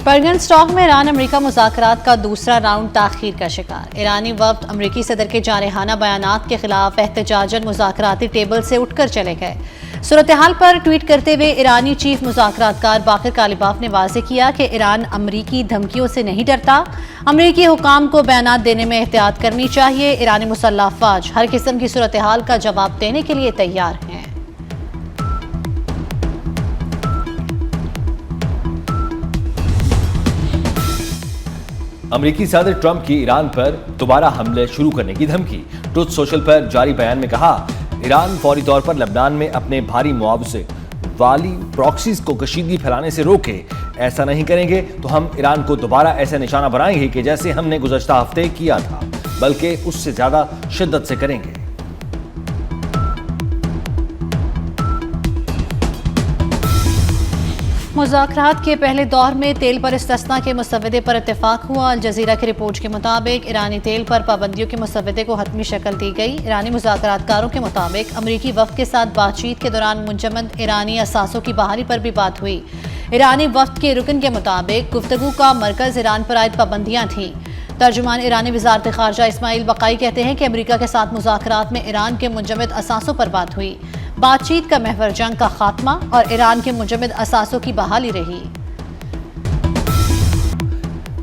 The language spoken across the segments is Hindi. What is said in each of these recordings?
बर्गन स्टॉक में ईरान अमेरिका मुज़ाकरात का दूसरा राउंड ताख़ीर का शिकार। ईरानी वफ़द अमेरिकी सदर के जारहाना बयानात के खिलाफ एहतजाजन मुज़ाकराती टेबल से उठकर चले गए। सूरत हाल पर ट्वीट करते हुए ईरानी चीफ मुज़ाकरातकार बाक़िर कालिबाफ ने वाज़ेह किया कि ईरान अमरीकी धमकियों से नहीं डरता। अमरीकी हुकाम को बयानात देने में एहतियात करनी चाहिए। ईरानी मुसल्लह अफ़वाज हर किस्म की सूरत हाल का जवाब देने के लिए तैयार हैं। अमेरिकी सदर ट्रंप की ईरान पर दोबारा हमले शुरू करने की धमकी। ट्रुथ सोशल पर जारी बयान में कहा, ईरान फौरी तौर पर लेबनान में अपने भारी मुआवजे वाली प्रॉक्सीज को कशीदगी फैलाने से रोके। ऐसा नहीं करेंगे तो हम ईरान को दोबारा ऐसा निशाना बनाएंगे कि जैसे हमने गुज़श्ता हफ्ते किया था, बल्कि उससे ज्यादा शिद्दत से करेंगे। मुज़ाकरात के पहले दौर में तेल पर इस्तिस्ना के मुसव्वदे पर इत्तेफाक हुआ। अल जज़ीरा की रिपोर्ट के मुताबिक ईरानी तेल पर पाबंदियों के मुसव्वदे को हतमी शक्ल दी गई। ईरानी मुज़ाकरातकारों के मुताबिक अमरीकी वफ़द के साथ बातचीत के दौरान मुंजमद ईरानी असासों की बहाली पर भी बात हुई। ईरानी वफ़द के रुकन के मुताबिक गुफ्तगू का मरकज़ ईरान पर आयद पाबंदियाँ थीं। तर्जुमान ईरानी वज़ारत ख़ारजा इस्माइल बक़ाई कहते हैं कि अमरीका के साथ मुज़ाकरात में ईरान के मुंजमद असासों पर बात हुई। बातचीत का महवर जंग का खात्मा और ईरान के मुंजमद असासों की बहाली रही।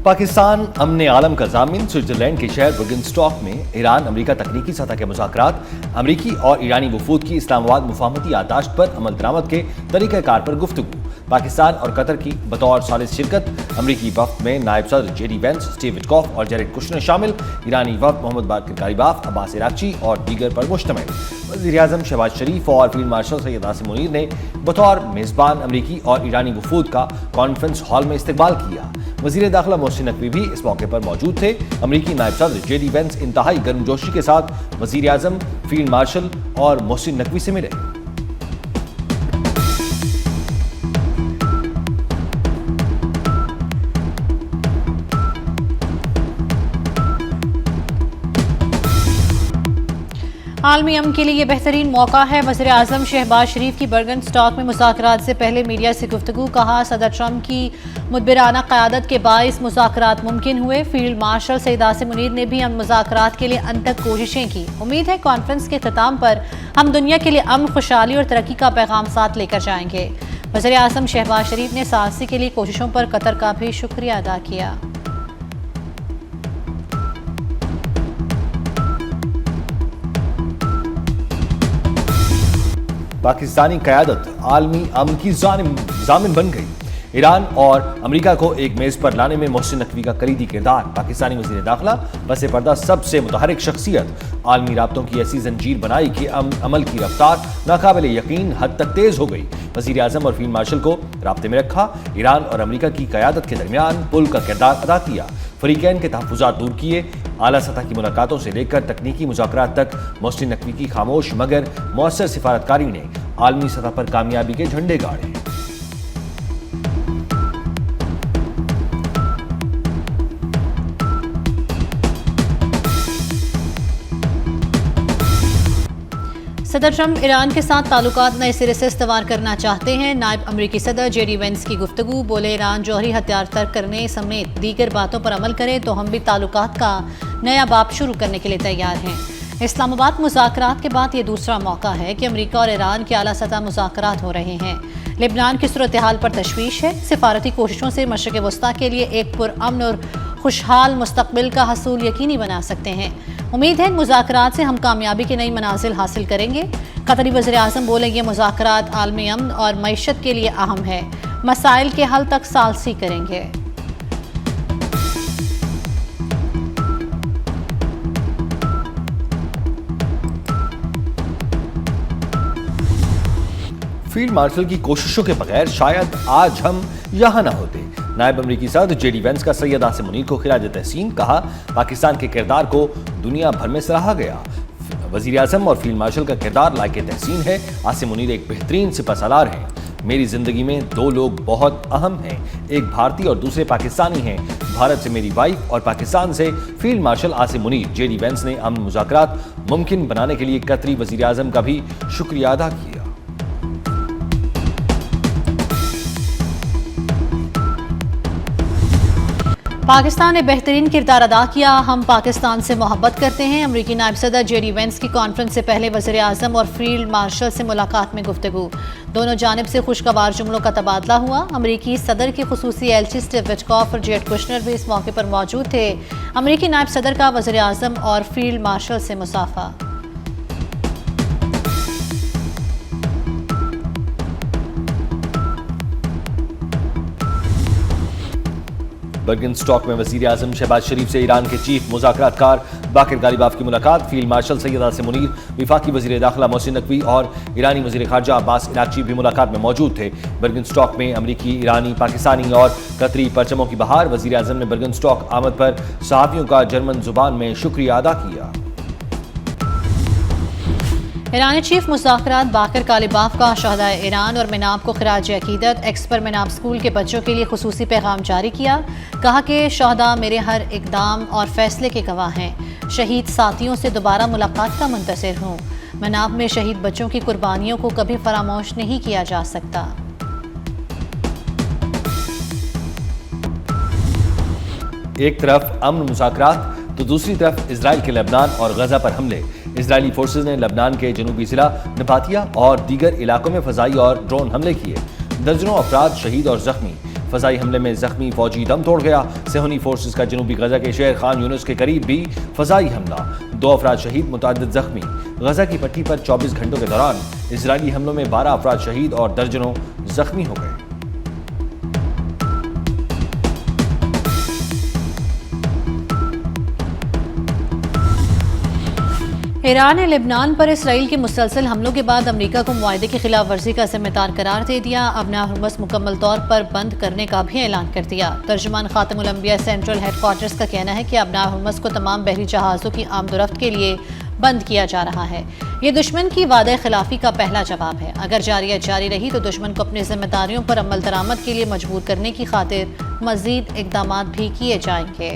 पाकिस्तान अमन आलम का ज़ामिन स्विट्जरलैंड के शहर बर्गन स्टॉक में ईरान अमरीका तकनीकी सतह के मुज़ाकरात, अमरीकी और ईरानी वफूद की इस्लामाबाद मुफाहमती याददाश्त पर अमल दरामद के तरीक़ाकार पर गुफ्तगू। पाकिस्तान और कतर की बतौर सालिस शिरकत। अमरीकी वफ़द में नायब सदर जेडी वेंस, स्टीव विटकॉफ और जेरेड कुशनर शामिल। ईरानी वफ़द मोहम्मद बाक़िर कालिबाफ, अब्बास इराक़ची और दीगर पर मुश्तमिल। वज़ीर-ए-आज़म शहबाज शरीफ और फील्ड मार्शल सैयद आसिम मुनीर ने बतौर मेज़बान अमरीकी और ईरानी वफूद का कॉन्फ्रेंस हॉल में इस्तकबाल किया। वज़ीर दाखिला मोहसिन नकवी भी इस मौके पर मौजूद थे। अमरीकी नायब सदर जेडी वेंस इंतहाई गर्मजोशी के साथ वज़ीर-ए-आज़म, फील्ड मार्शल और मोहसिन नकवी से मिले। आलमी अमन के लिए यह बेहतरीन मौका है। वज़ीर आज़म शहबाज शरीफ की बर्गन स्टॉक में मुज़ाकरात से पहले मीडिया से गुफ्तगू। कहा, सदर ट्रंप की मुदबिराना क़यादत के बाइस मुज़ाकरात मुमकिन हुए। फील्ड मार्शल सैयद आसिम मुनीर ने भी मुज़ाकरात के लिए अंत तक कोशिशें की। उम्मीद है कॉन्फ्रेंस के ख़िताम पर हम दुनिया के लिए अमन, खुशहाली और तरक्की का पैगाम साथ लेकर जाएंगे। वज़ीर आज़म शहबाज शरीफ ने साहसी के लिए कोशिशों पर कतर का भी शुक्रिया अदा किया। पाकिस्तानी क़यादत आलमी अमन की ज़ामिन बन गई। ईरान और अमेरिका को एक मेज़ पर लाने में मोहसिन नकवी का कलीदी किरदार। पाकिस्तानी वज़ीर दाखिला बसे पर्दा सबसे मुतहरिक शख्सियत। आलमी राब्तों की ऐसी जंजीर बनाई कि अमल की रफ्तार नाकाबिल यकीन हद तक तेज़ हो गई। वज़ीर आज़म और फील्ड मार्शल को राब्ते में रखा। ईरान और अमेरिका की क़यादत के दरमियान पुल का किरदार अदा किया। फ़रीक़ैन के तहफ़्फ़ुज़ात दूर किए। आला सतह की मुलाकातों से लेकर तकनीकी मुज़ाकरात तक मोहसिन नकवी की खामोश मगर मौसर सिफारतकारी ने आलमी सतह पर कामयाबी के झंडे गाड़े। सदर ट्रंप ईरान के साथ ताल्लुकात नए सिरे से इस्तवार करना चाहते हैं। नायब अमरीकी सदर जेडी वेंस की गुफ्तगू। बोले, ईरान जौहरी हथियार तर्क करने समेत दीगर बातों पर अमल करे तो हम भी ताल्लुकात का नया बाब शुरू करने के लिए तैयार हैं। इस्लामाबाद मुज़ाकरात के बाद ये दूसरा मौका है कि अमरीका और ईरान के आला सतह मुज़ाकरात हो रहे हैं। लेबनान की सूरत हाल पर तशवीश है। सिफारती कोशिशों से मशरिक़ वस्ता के लिए एक पुरअमन और खुशहाल मुस्तक़बिल का हसूल यकीनी बना सकते हैं। उम्मीद है मुज़ाकरात से हम कामयाबी की नई मनाजिल हासिल करेंगे। कतरी वज़ीर आज़म बोले, ये मुज़ाकरात आलमी अमन और मईशत के लिए अहम है। मसाइल के हल तक सालसी करेंगे। फील्ड मार्शल की कोशिशों के बगैर शायद आज हम यहाँ न होते। नायब अमरीकी सदर जेडी वेंस का सैयद आसिम मुनीर को खिराज तहसीन। कहा, पाकिस्तान के किरदार को दुनिया भर में सराहा गया। वज़ीर आज़म और फील्ड मार्शल का किरदार लायक तहसीन है। आसिम मुनीर एक बेहतरीन सिपहसालार हैं। मेरी ज़िंदगी में दो लोग बहुत अहम हैं, एक भारतीय और दूसरे पाकिस्तानी हैं। भारत से मेरी वाइफ और पाकिस्तान से field marshal Asim Munir. JD Vance ने अमन मुज़ाकरात मुमकिन बनाने के लिए कतरी वज़ीर आज़म का भी शुक्रिया अदा किया। पाकिस्तान ने बेहतरीन किरदार अदा किया, हम पाकिस्तान से मोहब्बत करते हैं। अमरीकी नायब सदर जेडी वेंस की कॉन्फ्रेंस से पहले वज़ीर आज़म और फील्ड मार्शल से मुलाकात में गुफ्तगू। दोनों जानिब से खुशगवार जुमलों का तबादला हुआ। अमरीकी सदर के खुसूसी एलची स्टीव विटकॉफ और जेड कुशनर भी इस मौके पर मौजूद थे। अमरीकी नायब सदर का वज़ीर आज़म और फील्ड मार्शल से मुसाफा। बर्गनस्टॉक में वज़ीर आज़म शहबाज शरीफ से ईरान के चीफ मुज़ाकरातकार बाकिर गालिबाफ की मुलाकात। फील्ड मार्शल सैयद आसिम मुनीर, वफाकी वज़ीर दाखिला मोहसिन नकवी और ईरानी वज़ीर ख़ारजा अब्बास इराक़ची भी मुलाकात में मौजूद थे। बर्गनस्टॉक में अमरीकी, ईरानी, पाकिस्तानी और कतरी परचमों की बहार। वज़ीर आज़म ने बर्गनस्टॉक आमद पर सहाफ़ियों का जर्मन ज़ुबान में शुक्रिया अदा किया। ईरानी चीफ मुज़ाकरात बाकिर गालिबाफ का शहदाए ईरान और मिनाब को खिराज अकीदत एक्स पर मिनाब स्कूल के बच्चों के लिए खुसूसी पैगाम जारी किया। कहा कि शहदा मेरे हर इकदाम और फैसले के गवाह हैं। शहीद साथियों से दोबारा मुलाकात का मुंतज़िर हूँ। मिनाब में शहीद बच्चों की कुर्बानियों को कभी फरामोश नहीं किया जा सकता। एक तरफ अमन मुज़ाकरात तो दूसरी तरफ इजराइल के लेबनान और गजा पर हमले। इजरायली फोर्सेज ने लेबनान के जनूबी जिला नबातिया और दीगर इलाकों में फ़ज़ाई और ड्रोन हमले किए। दर्जनों अफराद शहीद और जख्मी। फ़ज़ाई हमले में जख्मी फौजी दम तोड़ गया। सेहूनी फोर्सेज का जनूबी गजा के शहर खान यूनिस के करीब भी फ़ज़ाई हमला। 2 अफराद शहीद, मुतअद्दिद जख्मी। गजा की पट्टी पर 24 घंटों के दौरान इजरायली हमलों में 12 अफराद शहीद और दर्जनों जख्मी हो गए। ईरान ने लेबनान पर इसराइल के मुसलसल हमलों के बाद अमेरिका को मुआहदे की खिलाफ वर्जी का जिम्मेदार करार दे दिया। अब हुर्मुज़ मुकम्मल तौर पर बंद करने का भी ऐलान कर दिया। तर्जुमान खातमुल अंबिया सेंट्रल हेडक्वार्टर्स का कहना है कि अब हुर्मुज़ को तमाम बहरी जहाज़ों की आमदोरफ्त के लिए बंद किया जा रहा है। ये दुश्मन की वादे खिलाफी का पहला जवाब है। अगर जारियत जारी रही तो दुश्मन को अपनी जिम्मेदारियों पर अमल दरामद के लिए मजबूर करने की खातिर मजीद इकदाम भी किए जाएंगे।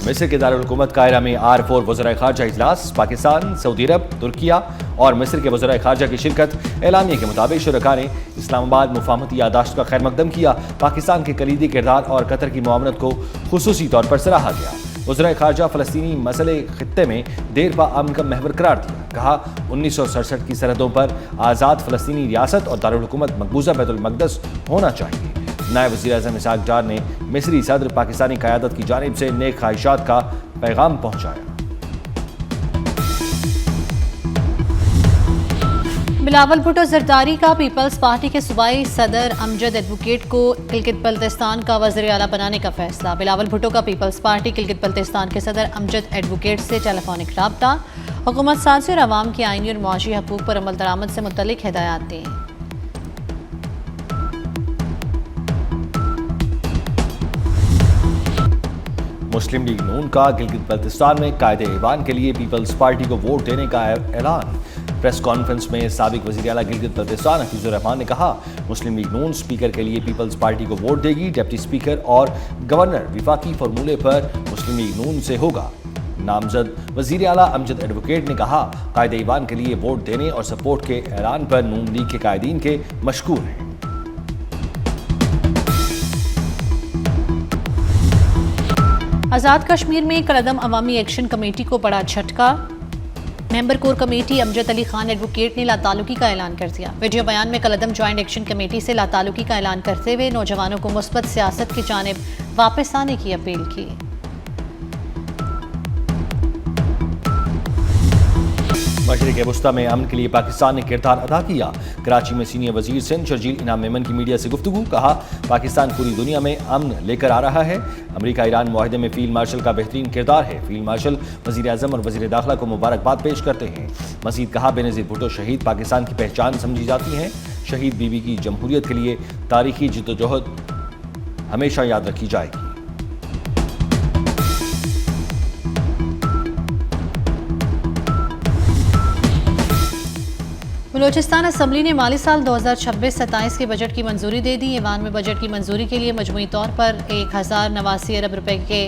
मिस्र के दारुल हुकूमत कायरा में R4 वज़राए ख़ारजा इजलास। पाकिस्तान, सऊदी अरब, तुर्किया और मिस्र के वज़राए ख़ारजा की शिरकत। एलानिया के मुताबिक शुरका ने इस्लामाबाद मुफाहमती यादाश्त का खैर मकदम किया। पाकिस्तान के कलीदी किरदार और कतर की मुआवनत को खुसूसी तौर पर सराहा गया। वज़राए ख़ारजा फ़लस्तीनी मसले खित्ते में देर पा अमन का महवर करार दिया। कहा 1967 की सरहदों पर आज़ाद फ़लस्तीनी रियासत और दारुल हुकूमत मकबूजा बैतुल मक़दस होना चाहिए। नायब वज़ीर आज़म इसहाक़ डार ने मिस्री सदर पाकिस्तानी क़यादत की जानिब से नेक ख्वाहिशात का पैगाम पहुँचाया। बिलावल भुट्टो ज़रदारी का पीपल्स पार्टी के सूबाई सदर अमजद एडवोकेट को गिलगित बल्तिस्तान का वज़ीर आला बनाने का फैसला। बिलावल भुट्टो का पीपल्स पार्टी गिलगित बल्तिस्तान के सदर अमजद एडवोकेट से टेलीफोनिक राब्ता। हुकूमत साजी और अवाम की आइनी और मुआशी हकूक़ पर अमल दरामद से मुतल्लिक हिदायत दी। मुस्लिम लीग नून का गिलगित बल्तिस्तान में कायदे ईवान के लिए पीपल्स पार्टी को वोट देने का ऐलान। प्रेस कॉन्फ्रेंस में साबिक वज़ीर आला गिलगित बल्तिस्तान हफीजुर रहमान ने कहा मुस्लिम लीग नून स्पीकर के लिए पीपल्स पार्टी को वोट देगी। डिप्टी स्पीकर और गवर्नर विफाकी फार्मूले पर मुस्लिम लीग नून से होगा। नामजद वज़ीर आला अमजद एडवोकेट ने कहा कायदे ईवान के लिए वोट देने और सपोर्ट के ऐलान पर नून लीग के कायदीन के मशकूर हैं। आज़ाद कश्मीर में कलदम अवामी एक्शन कमेटी को बड़ा झटका। Member core committee Amjad Ali Khan advocate ने लातालुकी का ऐलान कर दिया। वीडियो बयान में कलदम ज्वाइंट एक्शन कमेटी से लातालुकी का ऐलान करते हुए नौजवानों को मुस्बत सियासत की जानिब वापस आने की अपील की। मशरिक़ वस्ता में अमन के लिए पाकिस्तान ने किरदार अदा किया। कराची में सीनियर वजीर सिंध शर्जील इनाम मेमन की मीडिया से गुफ्तगू। कहा पाकिस्तान पूरी दुनिया में अमन लेकर आ रहा है। अमेरिका ईरान मुआहदे में फील्ड मार्शल का बेहतरीन किरदार है। फील्ड मार्शल वज़ीर आज़म और वज़ीर दाखिला को मुबारकबाद पेश करते हैं। मज़ीद कहा बेनज़ीर भुट्टो शहीद पाकिस्तान की पहचान समझी जाती हैं। शहीद बीबी की जमहूरियत के लिए तारीखी जिद्दोजहद हमेशा याद रखी जाएगी। बलूचिस्तान असम्बली ने माली साल 2026-27 के बजट की मंजूरी दे दी। ईवान में बजट की मंजूरी के लिए मजमूई तौर पर 1089 अरब रुपए के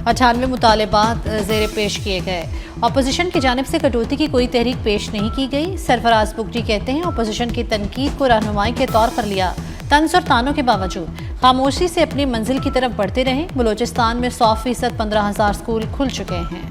98 मुतालबात ज़ेर पेश किए गए। अपोजिशन की जानिब से कटौती की कोई तहरीक पेश नहीं की गई। सरफराज बुगटी कहते हैं अपोजिशन की तनकीद को रहनुमाई के तौर पर लिया। तंज और तानों के बावजूद खामोशी से अपनी मंजिल की तरफ बढ़ते रहे। बलूचिस्तान में 100% 15,000 स्कूल खुल चुके हैं।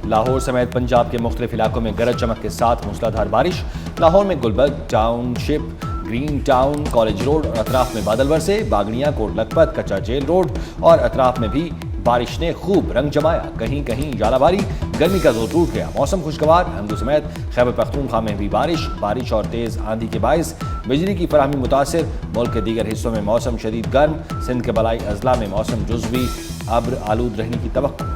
लाहौर समेत पंजाब के मुख्तलिफ इलाकों में गरज चमक के साथ मूसलाधार बारिश। लाहौर में Gulberg township, green town, college road और अतराफ में बादल बरसे। बागड़िया, कोट लखपत, कच्चा जेल रोड और अतराफ में भी बारिश ने खूब रंग जमाया। कहीं कहीं जालाबारी, गर्मी का जोर टूट गया। मौसम खुशगवार। हिंदू समेत खैबर पख्तूनख्वा में भी बारिश और तेज आंधी के बायस बिजली की फराहमी मुतासिर। मुल्क के दीगर हिस्सों में मौसम शदीद गर्म। सिंध के बलाई अजला में मौसम जुज़वी अब्र आलूद रहने की तवक्को।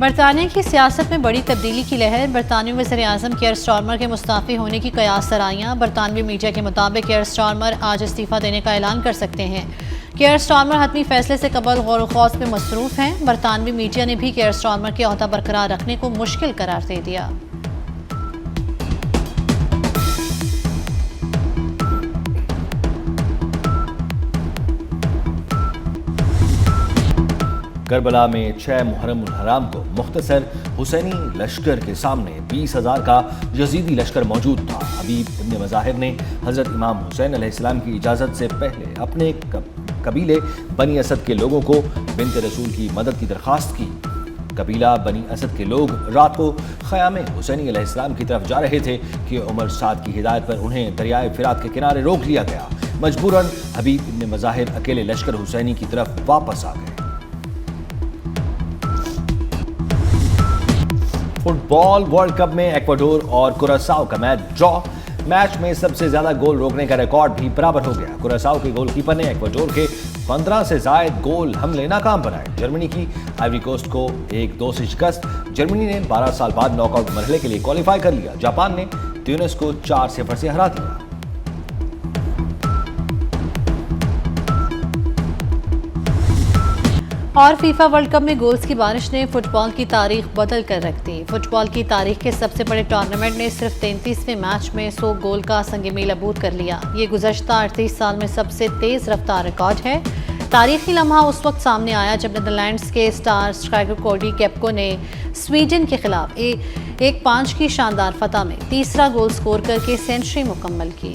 बरतानिया की सियासत में बड़ी तब्दीली की लहर। बरतानवी वज़ीर-ए-आज़म कियर स्टारमर के मुस्ताफ़ी होने की कयास सराइयाँ। बरतानवी मीडिया के मुताबिक कियर स्टारमर आज इस्तीफ़ा देने का ऐलान कर सकते हैं। कियर स्टारमर हतमी फैसले से कबल गौर ख़ौस में मसरूफ़ हैं। बरतानवी मीडिया ने भी कियर स्टारमर के ओहदा बरकरार रखने को मुश्किल करार दे दिया। करबला में 6 मुहर्रम उल हराम को मुख्तसर हुसैनी लश्कर के सामने 20,000 का यजीदी लश्कर मौजूद था। हबीब इब्न मज़ाहिर ने हज़रत इमाम हुसैन अलैहिस्सलाम की इजाज़त से पहले अपने कबीले बनी असद के लोगों को बिन्त रसूल की मदद की दरख्वास्त की। कबीला बनी असद के लोग रात को ख़याम हुसैनी अलैहिस्सलाम की तरफ जा रहे थे कि उमर साद की हिदायत पर उन्हें दरियाए फिरात के किनारे रोक लिया गया। मजबूरन हबीब इब्न मज़ाहिर अकेले लश्कर हुसैनी की तरफ वापस आ गए। फुटबॉल वर्ल्ड कप में इक्वाडोर और कुरासाओ का मैच ड्रॉ। मैच में सबसे ज्यादा गोल रोकने का रिकॉर्ड भी बराबर हो गया। कुरासाओ के गोलकीपर ने इक्वाडोर के 15 से ज्यादा गोल हमले नाकाम बनाए। जर्मनी की आइवरी कोस्ट को 1-2 से शिकस्त। जर्मनी ने 12 साल बाद नॉकआउट मरहले के लिए क्वालिफाई कर लिया। जापान ने ट्यूनिस को 4-0 से हरा दिया। और फीफा वर्ल्ड कप में गोल्स की बारिश ने फुटबॉल की तारीख बदल कर रख दी। फुटबॉल की तारीख के सबसे बड़े टूर्नामेंट ने सिर्फ 33वें मैच में 100 गोल का संग मील अबूर कर लिया। ये गुज़श्ता 38 साल में सबसे तेज़ रफ्तार रिकॉर्ड है। तारीखी लम्हा उस वक्त सामने आया जब नीदरलैंड्स के स्टार स्ट्राइकर कोडी केप्को ने स्वीडन के खिलाफ 1-5 की शानदार फतह में तीसरा गोल स्कोर करके सेंचुरी मुकम्मल की।